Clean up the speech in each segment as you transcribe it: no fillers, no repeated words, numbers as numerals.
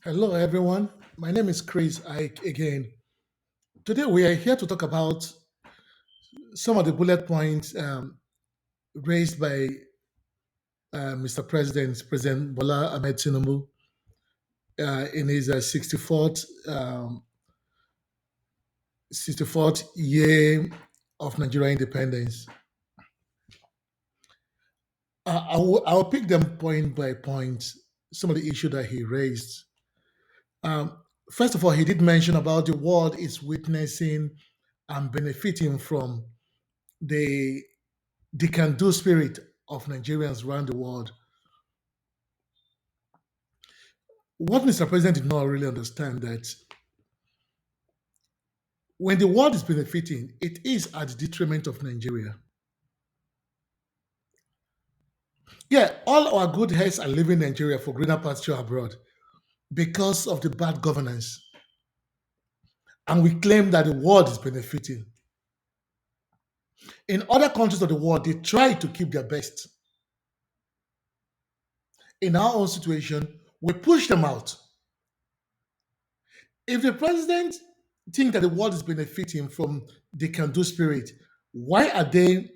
Hello, everyone. My name is Chris Ike again. Today, we are here to talk about some of the bullet points raised by Mr. President Bola Ahmed Tinubu, in his 64th year of Nigeria independence. I'll pick them point by point, some of the issues that he raised. Um, First of all, he did mention about the world is witnessing and benefiting from the the can do spirit of Nigerians around the world. What Mr. President did not really understand that when the world is benefiting, it is at the detriment of Nigeria. Yeah, all our good heads are leaving Nigeria for greener pasture abroad because of the bad governance. And we claim that the world is benefiting. In other countries of the world, they try to keep their best. In our own situation, we push them out. If the president think that the world is benefiting from the can do spirit, why are they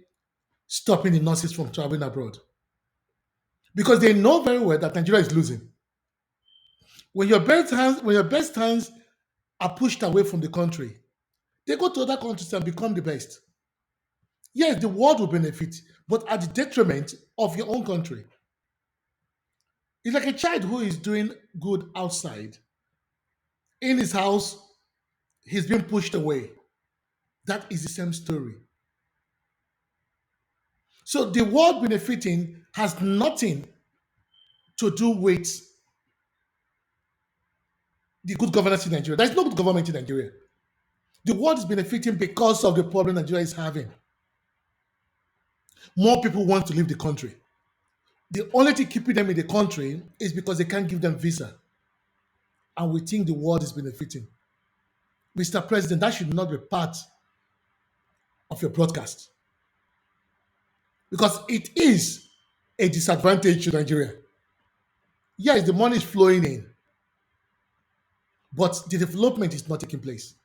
stopping the nurses from traveling abroad? Because they know very well that Nigeria is losing. When your best hands are pushed away from the country, they go to other countries and become the best. Yes, the world will benefit, but at the detriment of your own country. It's like a child who is doing good outside. In his house, he's being pushed away. That is the same story. So the world benefiting has nothing to do with the good governance in Nigeria. There's no good government in Nigeria. The world is benefiting because of the problem Nigeria is having. More people want to leave the country. The only thing keeping them in the country is because they can't give them visa. And we think the world is benefiting. Mr. President, that should not be part of your broadcast because it is a disadvantage to Nigeria. Yes, the money is flowing in, but the development is not taking place.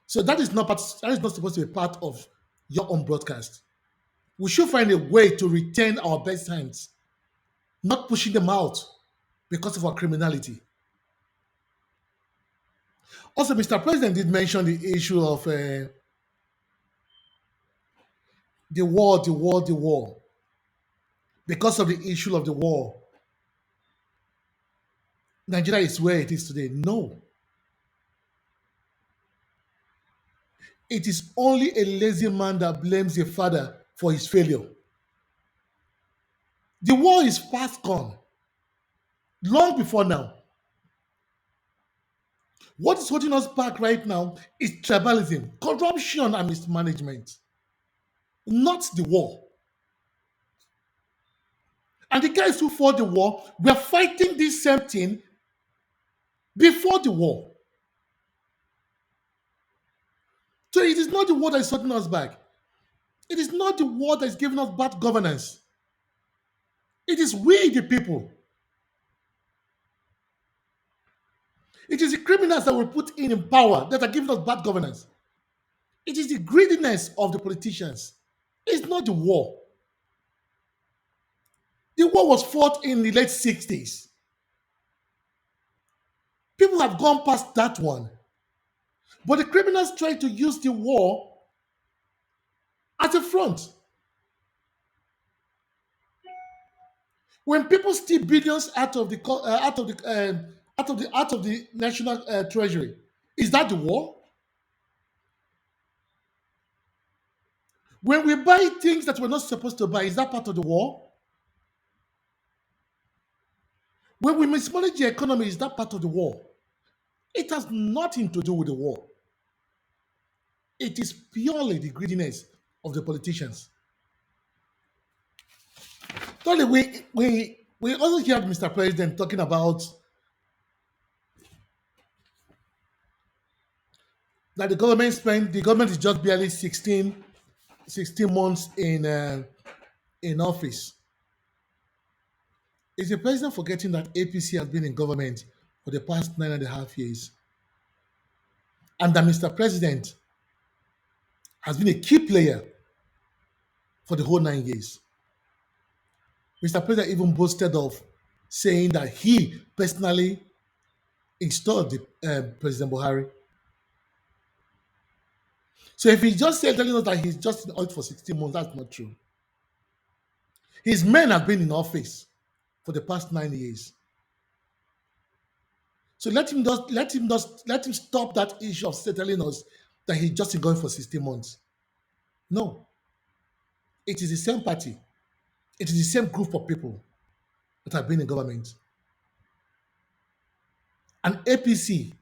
So that is not supposed to be part of your own broadcast. We should find a way to retain our best hands, not pushing them out because of our criminality. Also, Mr. President did mention the issue of the war. Because of the issue of the war, Nigeria is where it is today. No, it is only a lazy man that blames a father for his failure. The war is past gone, long before now. What is holding us back right now is tribalism, corruption, and mismanagement, not the war. And the guys who fought the war were fighting this same thing before the war. So it is not the war that is holding us back. It is not the war that is giving us bad governance. It is we, the people. It is the criminals that were put in power that are giving us bad governance. It is the greediness of the politicians. It's not the war. The war was fought in the late 60s. People have gone past that one. But the criminals try to use the war as a front. When people steal billions out of the national treasury, is that the war? When we buy things that we're not supposed to buy, is that part of the war? When we mismanage the economy, is that part of the war? It has nothing to do with the war. It is purely the greediness of the politicians. Thirdly, we also heard Mr. President talking about that the government is just barely 16 months in office. Is the president forgetting that APC has been in government for the past 9.5 years and that Mr. President has been a key player for the whole 9 years? Mr. President even boasted of saying that he personally installed President Buhari. So if he just said telling us that he's just in office for 16 months, that's not true. His men have been in office for the past 9 years. So let him stop that issue of telling us that he's just in going for 16 months. No, it is the same party. It is the same group of people that have been in government. And APC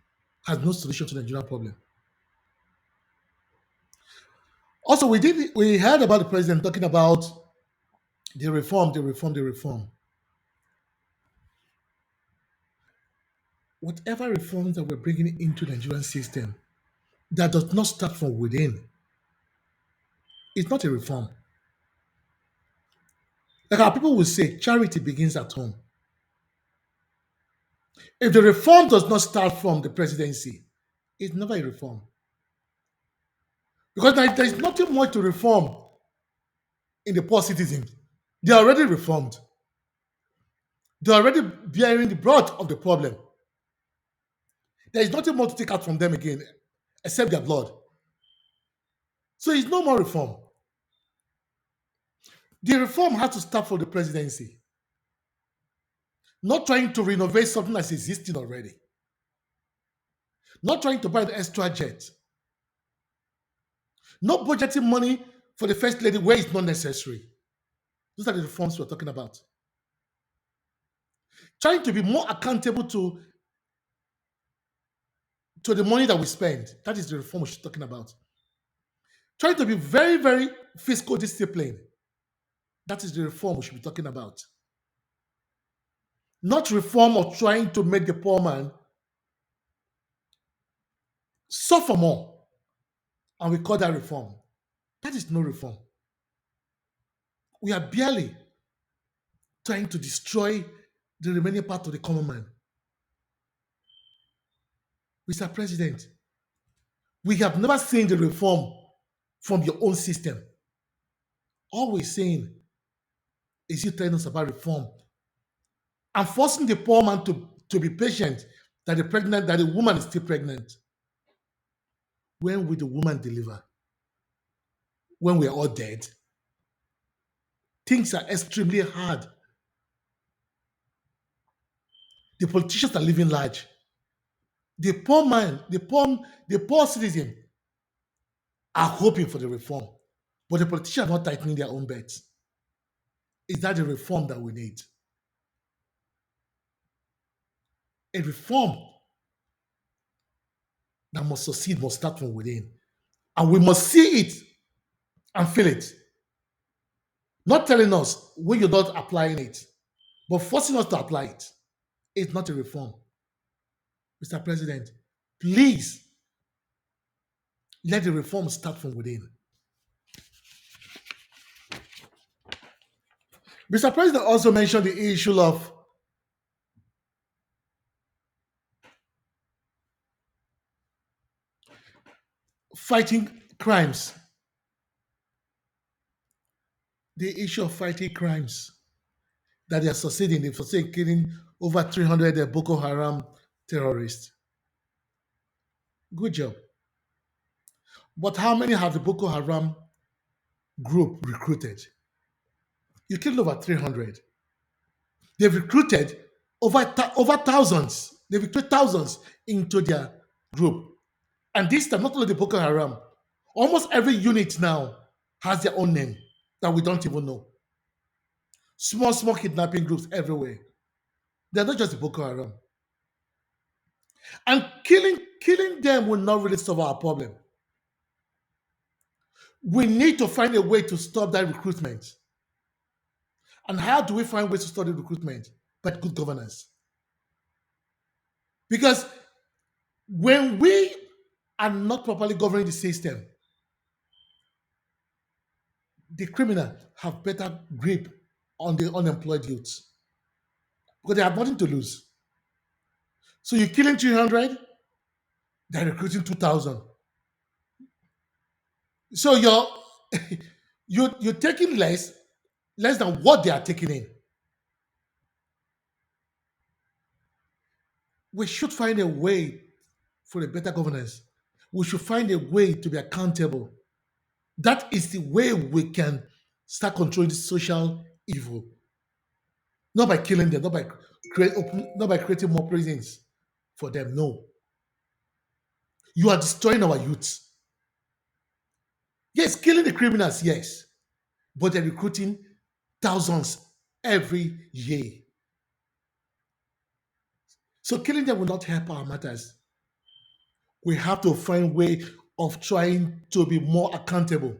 has no solution to the Nigerian problem. Also, we heard about the president talking about the reform, the reform, the reform. Whatever reforms that we're bringing into the Nigerian system that does not start from within, it's not a reform. Like our people will say, charity begins at home. If the reform does not start from the presidency, it's never a reform. Because there's nothing much to reform in the poor citizens. They are already reformed. They're already bearing the brunt of the problem. There is nothing more to take out from them again except their blood. So it's no more reform. The reform has to start from the presidency. Not trying to renovate something that's existing already. Not trying to buy the extra jet. Not budgeting money for the first lady where it's not necessary. Those are the reforms we're talking about. Trying to be more accountable to the money that we spend. That is the reform we're talking about. Trying to be very, very fiscal discipline. That is the reform we should be talking about. Not reform of trying to make the poor man suffer more. And we call that reform. That is no reform. We are barely trying to destroy the remaining part of the common man. Mr. President, we have never seen the reform from your own system. All we're saying is you telling us about reform and forcing the poor man to be patient that the woman is still pregnant. When will the woman deliver? When we're all dead? Things are extremely hard. The politicians are living large. The poor man, the poor citizen are hoping for the reform, but the politicians are not tightening their own bets. Is that the reform that we need? A reform that must succeed must start from within. And we must see it and feel it. Not telling us when you're not applying it, but forcing us to apply it. It's not a reform. Mr. President, please let the reform start from within. Mr. President also mentioned the issue of fighting crimes. The issue of fighting crimes that they are succeeding. They've succeeded in killing over 300 Boko Haram terrorists. Good job. But how many have the Boko Haram group recruited? You killed over 300. They've recruited over thousands. They've recruited thousands into their group. And this time, not only the Boko Haram, almost every unit now has their own name that we don't even know. Small, small kidnapping groups everywhere. They're not just the Boko Haram. And killing them will not really solve our problem. We need to find a way to stop that recruitment. And how do we find ways to stop the recruitment? By good governance. Because when we are not properly governing the system, the criminal have better grip on the unemployed youths. because they have nothing to lose. So you're killing 300, they're recruiting 2,000. So you're taking less than what they are taking in. We should find a way for a better governance. We should find a way to be accountable. That is the way we can start controlling the social evil. Not by killing them, not by creating more prisons for them. No, you are destroying our youth. Yes, killing the criminals, yes, but they're recruiting thousands every year. So killing them will not help our matters. We have to find way of trying to be more accountable,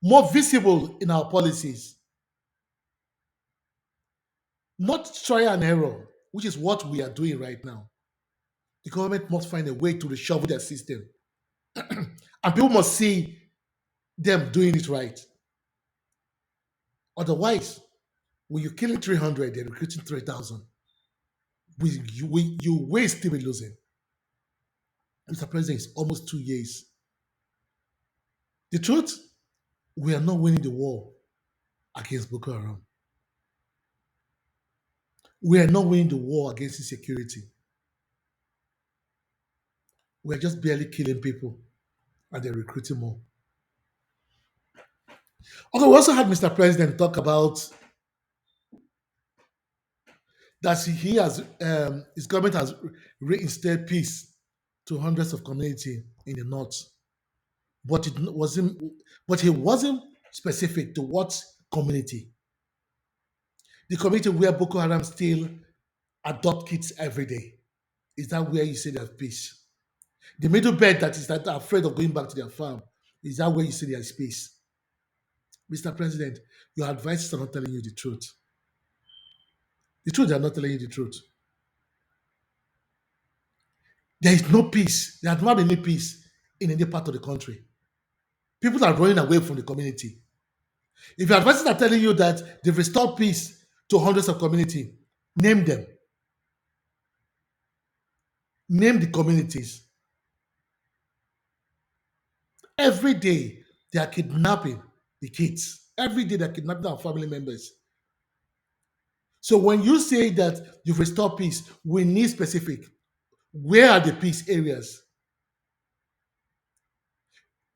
more visible in our policies, not try and error, which is what we are doing right now. The government must find a way to reshuffle their system, and people must see them doing it right. Otherwise, when you're killing 300, they're recruiting 3,000. You will still be losing. Mr. President, it's almost 2 years. The truth, we are not winning the war against Boko Haram. We are not winning the war against insecurity. We are just barely killing people and they're recruiting more. Okay, we also had Mr. President talk about that he has his government has reinstalled peace to hundreds of communities in the north, but he wasn't specific to what community. The community where Boko Haram still adopt kids every day. Is that where you say there's peace? The middle belt that is that are afraid of going back to their farm. Is that where you say there's peace? Mr. President, your advisors are not telling you the truth. The truth, they are not telling you the truth. There is no peace. There has not been any peace in any part of the country. People are running away from the community. If your advisors are telling you that they've restored peace to hundreds of communities, name them. Name the communities. Every day they are kidnapping the kids. Every day they're kidnapping our family members. So when you say that you've restored peace, we need specific. Where are the peace areas?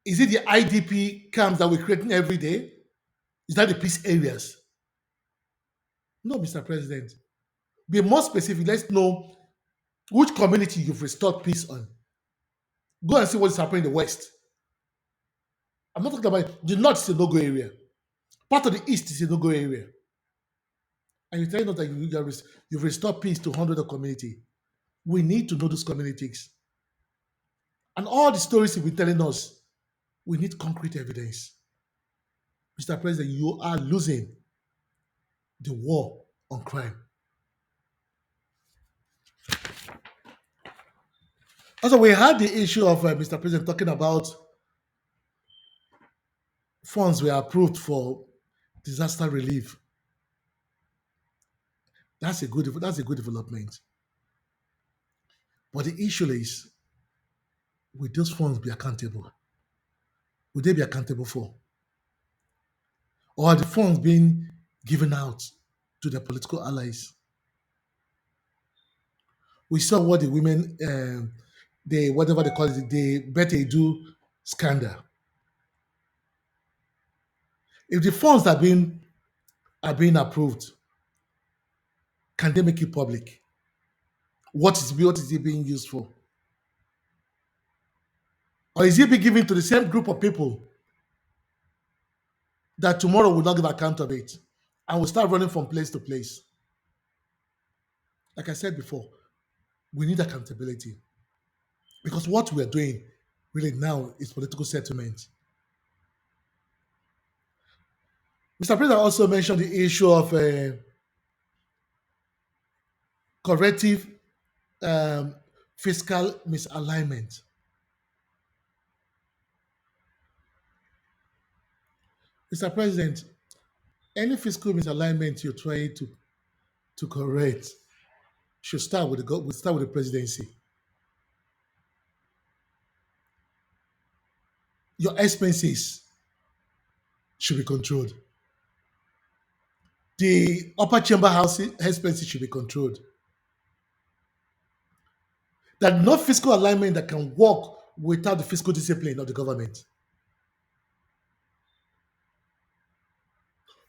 Is it the IDP camps that we're creating every day? Is that the peace areas? No, Mr. President. Be more specific. Let's know which community you've restored peace on. Go and see what is happening in the West. I'm not talking about the North is a no-go area. Part of the East is a no-go area. And you're telling us that you've restored peace to hundreds of communities. We need to know those communities. And all the stories you've been telling us, we need concrete evidence. Mr. President, you are losing the war on crime. Also, we had the issue of Mr. President talking about funds were approved for disaster relief. That's a good development. But the issue is, will those funds be accountable? Will they be accountable for? Or are the funds being given out to their political allies? We saw what the women, they whatever they call it, the better do scandal. If the funds are being approved, can they make it public? What is it being used for? Or is it being given to the same group of people that tomorrow will not give account of it and will start running from place to place? Like I said before, we need accountability because what we're doing really now is political settlement. Mr. President also mentioned the issue of corrective um, fiscal misalignment. Mr. President, any fiscal misalignment you're trying to correct, should start with we start with the presidency. Your expenses should be controlled. The upper chamber house expenses should be controlled. There's no fiscal alignment that can work without the fiscal discipline of the government.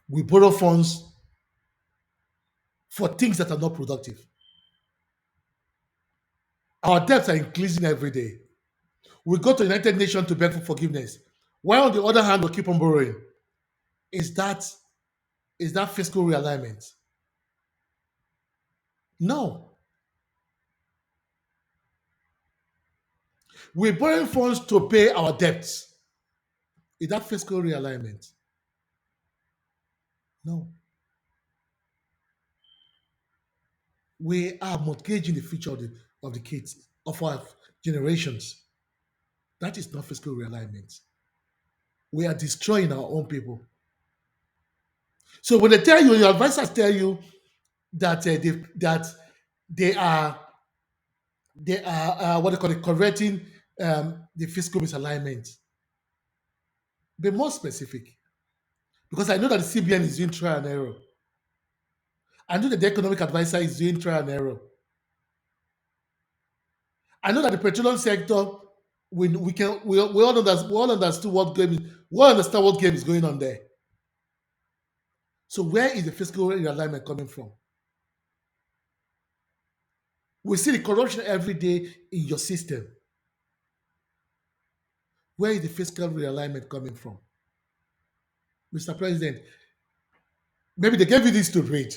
We borrow funds for things that are not productive. Our debts are increasing every day. We go to the United Nations to beg for forgiveness. While on the other hand, we keep on borrowing. Is that is that fiscal realignment? No. We're borrowing funds to pay our debts. Is that fiscal realignment? No. We are mortgaging the future of the kids, of our generations. That is not fiscal realignment. We are destroying our own people. So when they tell you, your advisors tell you that they are what they call it, correcting the fiscal misalignment. Be more specific, because I know that the CBN is doing trial and error. I know that the economic advisor is doing trial and error. I know that the petroleum sector, we all understand, we all understand what game is going on there. So where is the fiscal realignment coming from? We see the corruption every day in your system. Where is the fiscal realignment coming from? Mr. President, maybe they gave you this to read,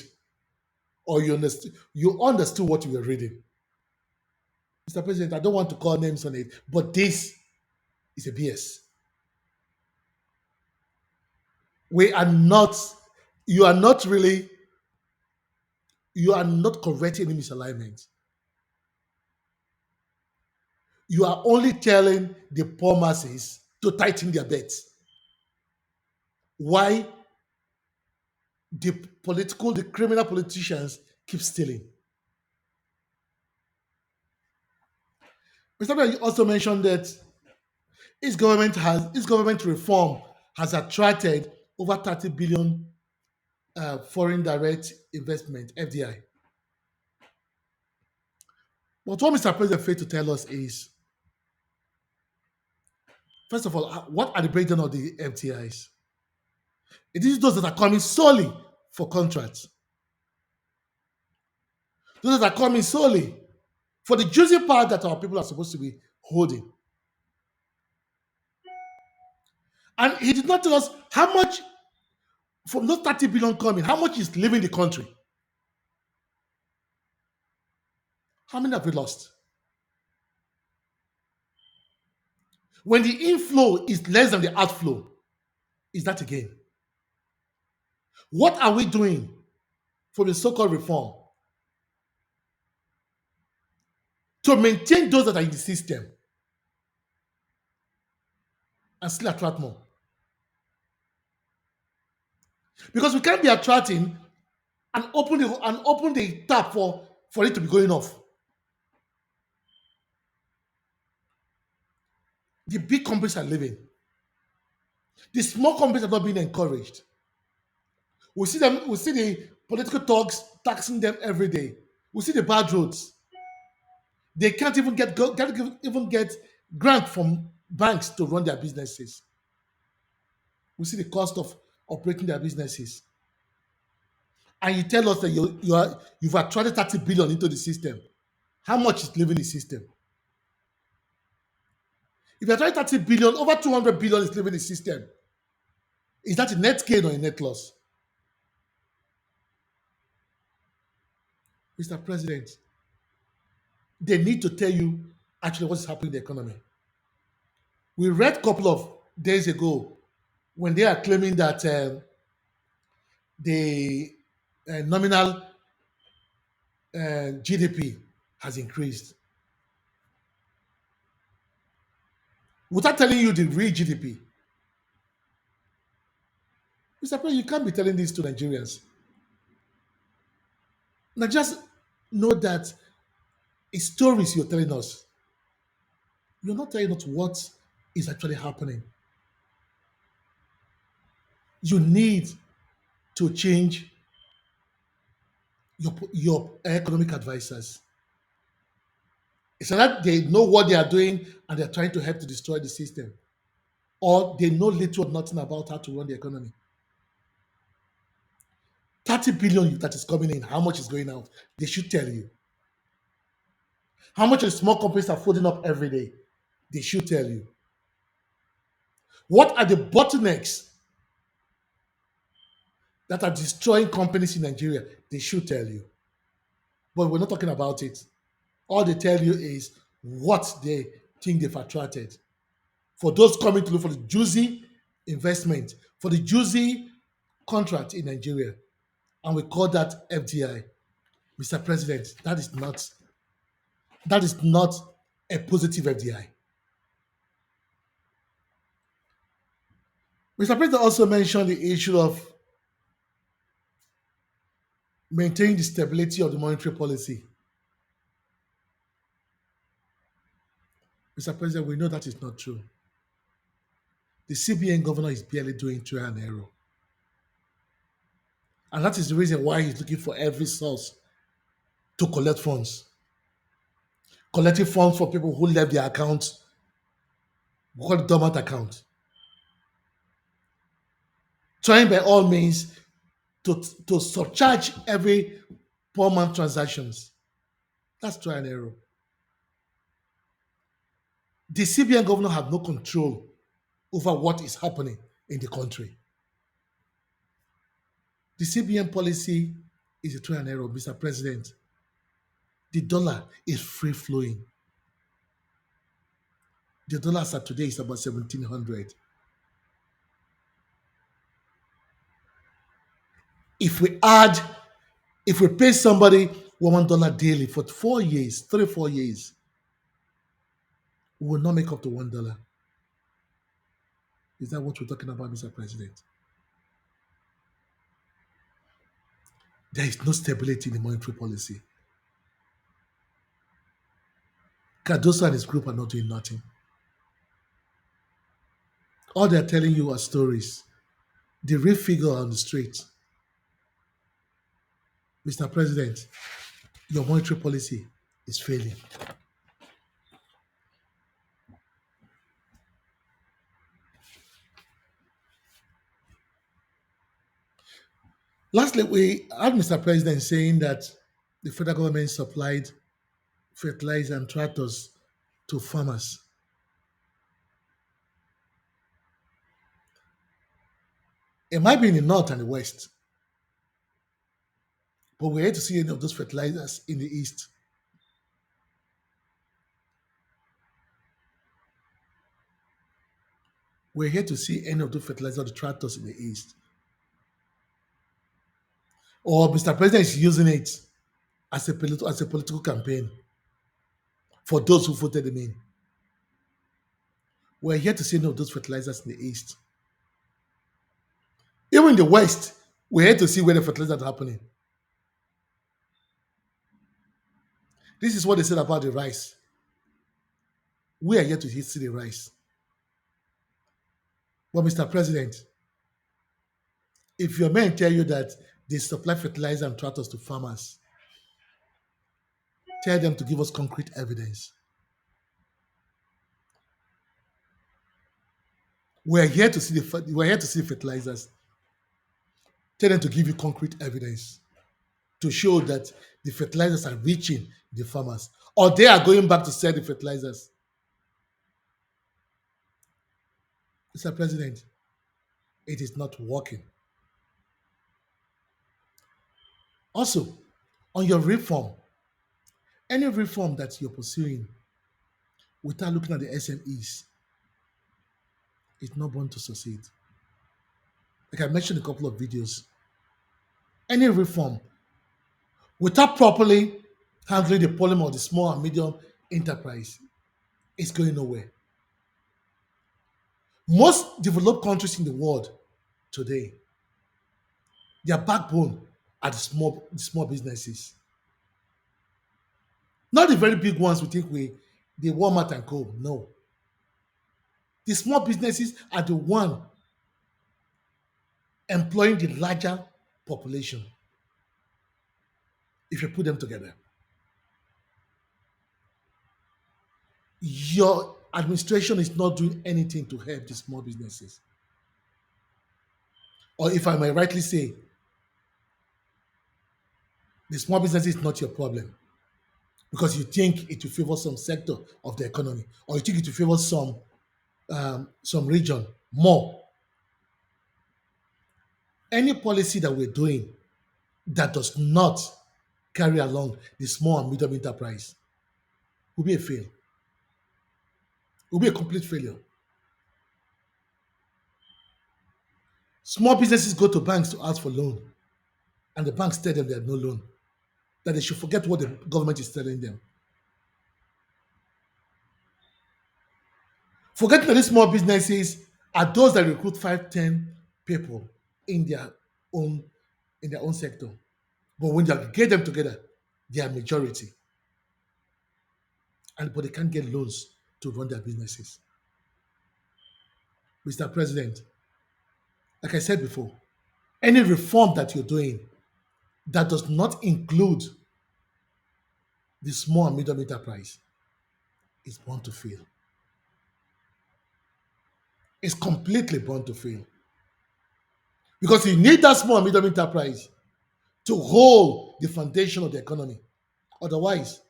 or you understood what you were reading. Mr. President, I don't want to call names on it, but this is a BS. We are not, you are not really, you are not correcting any misalignment. You are only telling the poor masses to tighten their bets. Why the criminal politicians keep stealing? Mr. President, you also mentioned that its government reform has attracted over 30 billion foreign direct investment (FDI). But what Mr. President failed to tell us is, first of all, what are the breakdown of the FDIs? It is those that are coming solely for contracts. Those that are coming solely for the juicy part that our people are supposed to be holding. And he did not tell us how much from those 30 billion coming, how much is leaving the country. How many have we lost? When the inflow is less than the outflow, is that again? What are we doing for the so-called reform to maintain those that are in the system and still attract more? Because we can't be attracting and open the tap for it to be going off. The big companies are leaving. The small companies are not being encouraged. We see them. We see the political talks taxing them every day. We see the bad roads. They can't even get grant from banks to run their businesses. We see the cost of operating their businesses. And you tell us that you've attracted 30 billion into the system. How much is leaving the system? If you're trying 30 billion, over 200 billion is leaving the system. Is that a net gain or a net loss? Mr. President, they need to tell you actually what's happening in the economy. We read a couple of days ago when they are claiming that the nominal GDP has increased without telling you the real GDP. Mr. President, you can't be telling this to Nigerians. Nigerians, know that it's stories you're telling us. You're not telling us what is actually happening. You need to change your economic advisors. It's not that they know what they are doing and they're trying to help to destroy the system, or they know little or nothing about how to run the economy. 30 billion that is coming in, how much is going out? They should tell you. How much the small companies are folding up every day? They should tell you. What are the bottlenecks that are destroying companies in Nigeria? They should tell you. But we're not talking about it. All they tell you is what they think they've attracted. For those coming to look for the juicy investment, for the juicy contract in Nigeria, and we call that FDI. Mr. President, that is not a positive FDI. Mr. President also mentioned the issue of maintaining the stability of the monetary policy. Mr. President, we know that is not true. The CBN governor is barely doing trial and error. And that is the reason why he's looking for every source to collect funds. Collecting funds for people who left their accounts, we call it dormant account. Trying by all means to surcharge every poor man transactions. That's trial and error. The CBN governor have no control over what is happening in the country. The CBN policy is a trial and error, Mr. President. The dollar is free flowing. The dollar as of today is about 1700. If we add, if we pay somebody $1 daily for 4 years, 3 4 years, we will not make up to $1. Is that what we're talking about, Mr. President? There is no stability in the monetary policy. Cardoso and his group are not doing nothing. All they're telling you are stories. The real figure on the street. Mr. President, your monetary policy is failing. Lastly, we had Mr. President saying that the federal government supplied fertilizer and tractors to farmers. It might be in the north and the west, but we're yet to see any of those fertilizers in the east. We're here to see any of those fertilizers or the tractors in the east. Or Mr. President is using it as a political campaign for those who voted him in. We're here to see any of those fertilizers in the east. Even in the west, we're here to see where the fertilizers are happening. This is what they said about the rice. We are yet to see the rice. Well, Mr. President, if your men tell you that they supply fertilizer and tractors to farmers, tell them to give us concrete evidence. We're here to see fertilizers. Tell them to give you concrete evidence to show that the fertilizers are reaching the farmers, or they are going back to sell the fertilizers. Mr. President, it is not working. Also, on your reform, any reform that you're pursuing without looking at the SMEs is not going to succeed. Like I mentioned in a couple of videos, any reform without properly handling the problem of the small and medium enterprise is going nowhere. Most developed countries in the world today, their backbone are the small businesses. Not the very big ones we think the Walmart and Co. No. The small businesses are the one employing the larger population if you put them together. Your administration is not doing anything to help the small businesses. Or if I may rightly say, the small business is not your problem because you think it will favor some sector of the economy or you think it will favor some region more. Any policy that we're doing that does not carry along the small and medium enterprise will be a fail, will be a complete failure. Small businesses go to banks to ask for loan, and the banks tell them there's no loan, that they should forget what the government is telling them. Forgetting that these small businesses are those that recruit 5, 10 people in their own in their own sector. But when you get them together, they are majority. And but they can't get loans to run their businesses. Mr. President, like I said before, any reform that you're doing that does not include the small and medium enterprise is bound to fail. It's completely bound to fail. Because you need that small and medium enterprise to hold the foundation of the economy. Otherwise,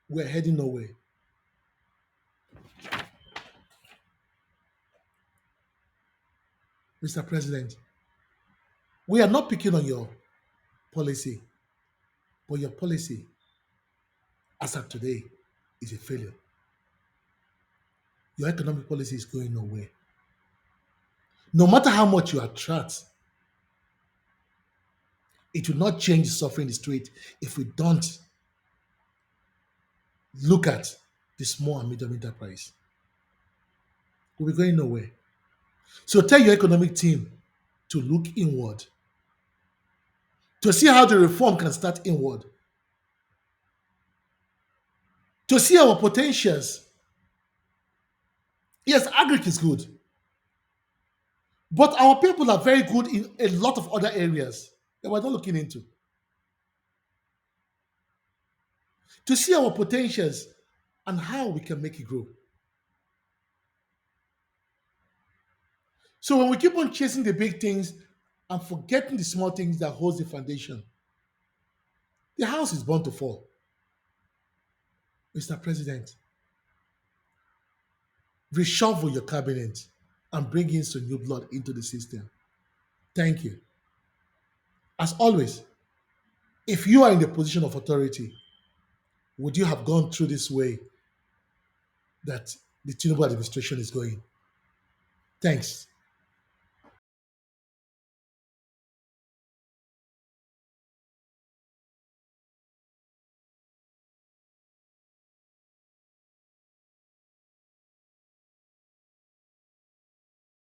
we're heading nowhere. Mr. President, we are not picking on your policy, but your policy, as of today, is a failure. Your economic policy is going nowhere. No matter how much you attract, it will not change the suffering in the street if we don't look at the small and medium enterprise. We'll be going nowhere. So tell your economic team to look inward, to see how the reform can start inward, to see our potentials. Yes, agric is good, but our people are very good in a lot of other areas that we're not looking into. To see our potentials and how we can make it grow. So when we keep on chasing the big things and forgetting the small things that holds the foundation, the house is bound to fall. Mr. President, reshuffle your cabinet and bring in some new blood into the system. Thank you. As always, if you are in the position of authority, would you have gone through this way that the Tinubu administration is going? Thanks.